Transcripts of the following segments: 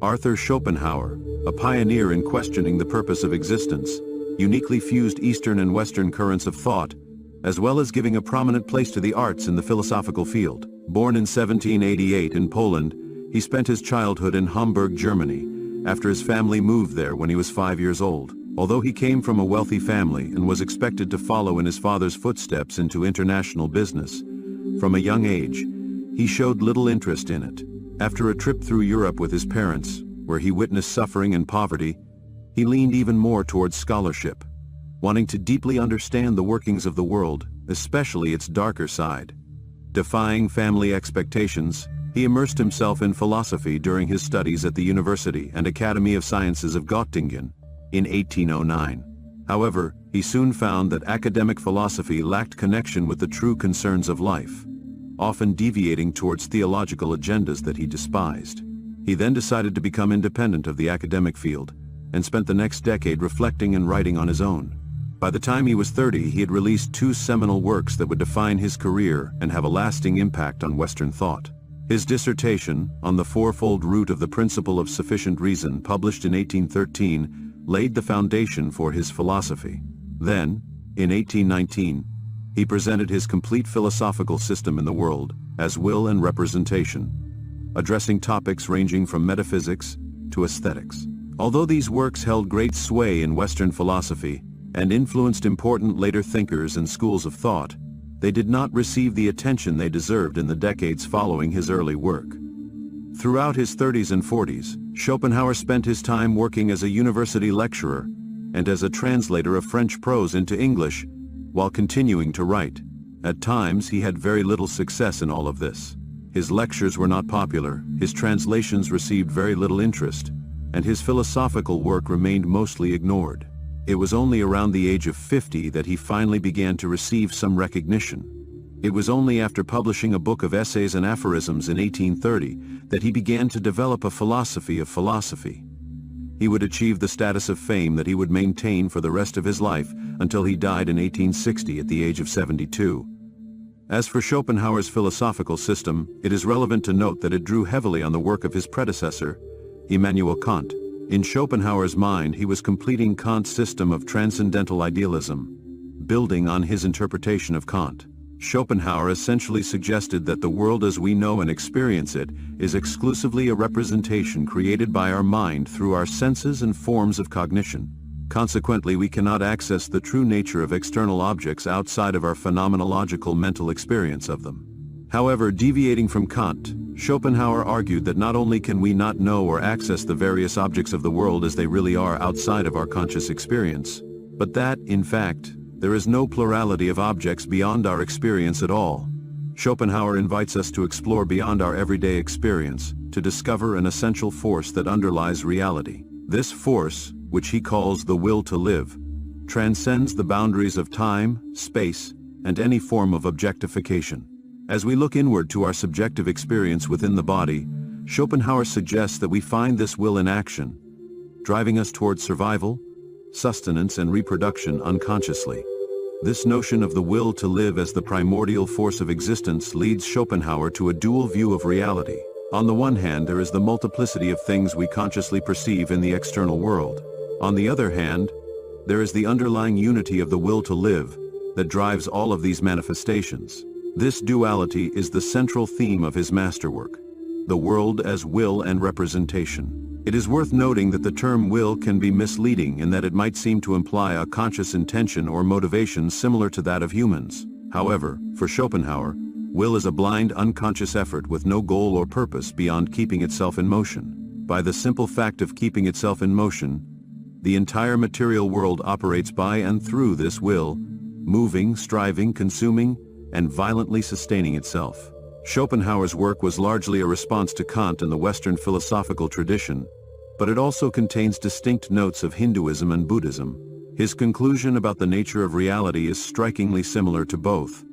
Arthur Schopenhauer, a pioneer in questioning the purpose of existence, uniquely fused Eastern and Western currents of thought, as well as giving a prominent place to the arts in the philosophical field. Born in 1788 in Poland, he spent his childhood in Hamburg, Germany, after his family moved there when he was 5 years old. Although he came from a wealthy family and was expected to follow in his father's footsteps into international business, from a young age, he showed little interest in it. After a trip through Europe with his parents, where he witnessed suffering and poverty, he leaned even more towards scholarship, wanting to deeply understand the workings of the world, especially its darker side. Defying family expectations, he immersed himself in philosophy during his studies at the University and Academy of Sciences of Göttingen in 1809. However, he soon found that academic philosophy lacked connection with the true concerns of life, often deviating towards theological agendas that he despised. He then decided to become independent of the academic field, and spent the next decade reflecting and writing on his own. By the time he was 30, he had released 2 seminal works that would define his career and have a lasting impact on Western thought. His dissertation, On the Fourfold Root of the Principle of Sufficient Reason, published in 1813, laid the foundation for his philosophy. Then, in 1819, he presented his complete philosophical system in the world, as Will and Representation, addressing topics ranging from metaphysics to aesthetics. Although these works held great sway in Western philosophy and influenced important later thinkers and schools of thought, they did not receive the attention they deserved in the decades following his early work. Throughout his 30s and 40s, Schopenhauer spent his time working as a university lecturer and as a translator of French prose into English, while continuing to write. At times he had very little success in all of this. His lectures were not popular, his translations received very little interest, and his philosophical work remained mostly ignored. It was only around the age of 50 that he finally began to receive some recognition. It was only after publishing a book of essays and aphorisms in 1830 that he began to develop a philosophy of philosophy. He would achieve the status of fame that he would maintain for the rest of his life until he died in 1860 at the age of 72. As for Schopenhauer's philosophical system, it is relevant to note that it drew heavily on the work of his predecessor, Immanuel Kant. In Schopenhauer's mind, he was completing Kant's system of transcendental idealism, building on his interpretation of Kant. Schopenhauer essentially suggested that the world as we know and experience it is exclusively a representation created by our mind through our senses and forms of cognition. Consequently, we cannot access the true nature of external objects outside of our phenomenological mental experience of them. However, deviating from Kant, Schopenhauer argued that not only can we not know or access the various objects of the world as they really are outside of our conscious experience, but that, in fact, there is no plurality of objects beyond our experience at all. Schopenhauer invites us to explore beyond our everyday experience, to discover an essential force that underlies reality. This force, which he calls the will to live, transcends the boundaries of time, space, and any form of objectification. As we look inward to our subjective experience within the body, Schopenhauer suggests that we find this will in action, driving us towards survival, sustenance, and reproduction unconsciously. This notion of the will to live as the primordial force of existence leads Schopenhauer to a dual view of reality. On the one hand, there is the multiplicity of things we consciously perceive in the external world. On the other hand, there is the underlying unity of the will to live that drives all of these manifestations. This duality is the central theme of his masterwork, the world as will and representation. It is worth noting that the term will can be misleading in that it might seem to imply a conscious intention or motivation similar to that of humans. However, for Schopenhauer, will is a blind, unconscious effort with no goal or purpose beyond keeping itself in motion. By the simple fact of keeping itself in motion, the entire material world operates by and through this will, moving, striving, consuming, and violently sustaining itself. Schopenhauer's work was largely a response to Kant and the Western philosophical tradition, but it also contains distinct notes of Hinduism and Buddhism. His conclusion about the nature of reality is strikingly similar to both,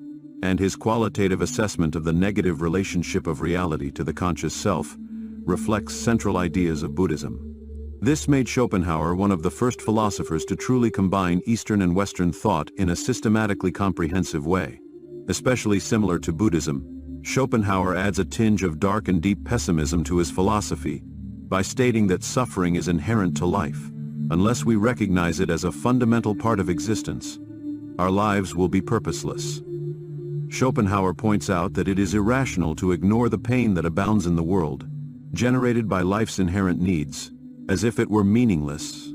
and his qualitative assessment of the negative relationship of reality to the conscious self reflects central ideas of Buddhism. This made Schopenhauer one of the first philosophers to truly combine Eastern and Western thought in a systematically comprehensive way. Especially similar to Buddhism, Schopenhauer adds a tinge of dark and deep pessimism to his philosophy by stating that suffering is inherent to life. Unless we recognize it as a fundamental part of existence, our lives will be purposeless. Schopenhauer points out that it is irrational to ignore the pain that abounds in the world, generated by life's inherent needs, as if it were meaningless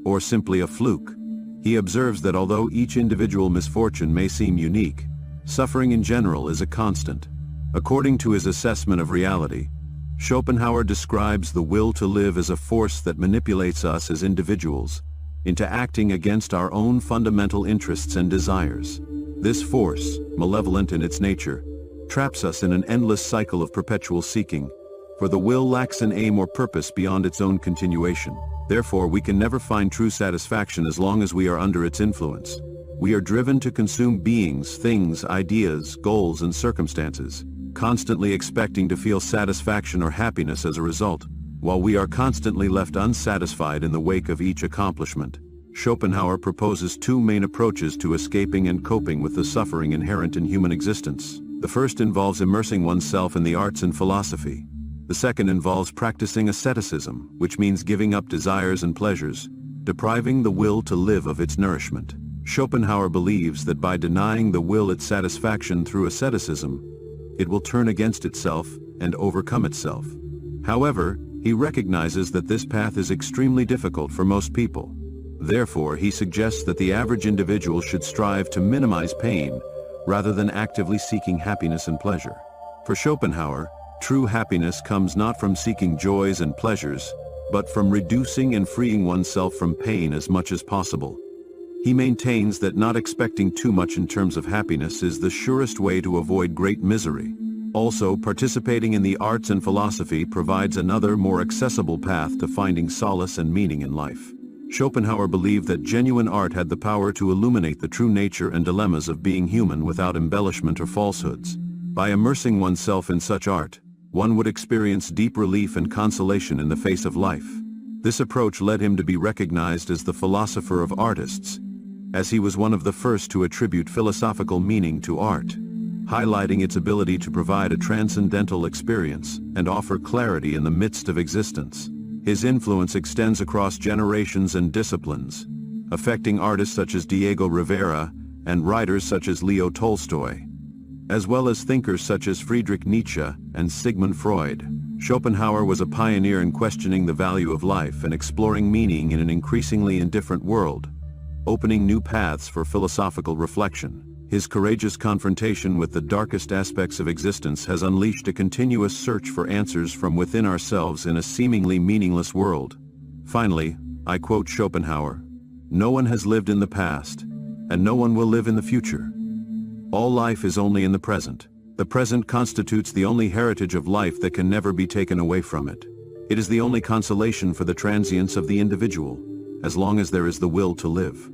or simply a fluke. He observes that although each individual misfortune may seem unique, suffering in general is a constant. According to his assessment of reality, Schopenhauer describes the will to live as a force that manipulates us as individuals into acting against our own fundamental interests and desires. This force, malevolent in its nature, traps us in an endless cycle of perpetual seeking, for the will lacks an aim or purpose beyond its own continuation. Therefore, we can never find true satisfaction as long as we are under its influence. We are driven to consume beings, things, ideas, goals, and circumstances, constantly expecting to feel satisfaction or happiness as a result, while we are constantly left unsatisfied in the wake of each accomplishment. Schopenhauer proposes two main approaches to escaping and coping with the suffering inherent in human existence. The first involves immersing oneself in the arts and philosophy. The second involves practicing asceticism, which means giving up desires and pleasures, depriving the will to live of its nourishment. Schopenhauer believes that by denying the will its satisfaction through asceticism, it will turn against itself and overcome itself. However, he recognizes that this path is extremely difficult for most people. Therefore, he suggests that the average individual should strive to minimize pain rather than actively seeking happiness and pleasure. For Schopenhauer, true happiness comes not from seeking joys and pleasures, but from reducing and freeing oneself from pain as much as possible. He maintains that not expecting too much in terms of happiness is the surest way to avoid great misery. Also, participating in the arts and philosophy provides another, more accessible path to finding solace and meaning in life. Schopenhauer believed that genuine art had the power to illuminate the true nature and dilemmas of being human without embellishment or falsehoods. By immersing oneself in such art, one would experience deep relief and consolation in the face of life. This approach led him to be recognized as the philosopher of artists, as he was one of the first to attribute philosophical meaning to art, highlighting its ability to provide a transcendental experience and offer clarity in the midst of existence. His influence extends across generations and disciplines, affecting artists such as Diego Rivera and writers such as Leo Tolstoy, as well as thinkers such as Friedrich Nietzsche and Sigmund Freud. Schopenhauer was a pioneer in questioning the value of life and exploring meaning in an increasingly indifferent world, opening new paths for philosophical reflection. His courageous confrontation with the darkest aspects of existence has unleashed a continuous search for answers from within ourselves in a seemingly meaningless world. Finally, I quote Schopenhauer, "No one has lived in the past, and no one will live in the future. All life is only in the present. The present constitutes the only heritage of life that can never be taken away from it. It is the only consolation for the transience of the individual, as long as there is the will to live."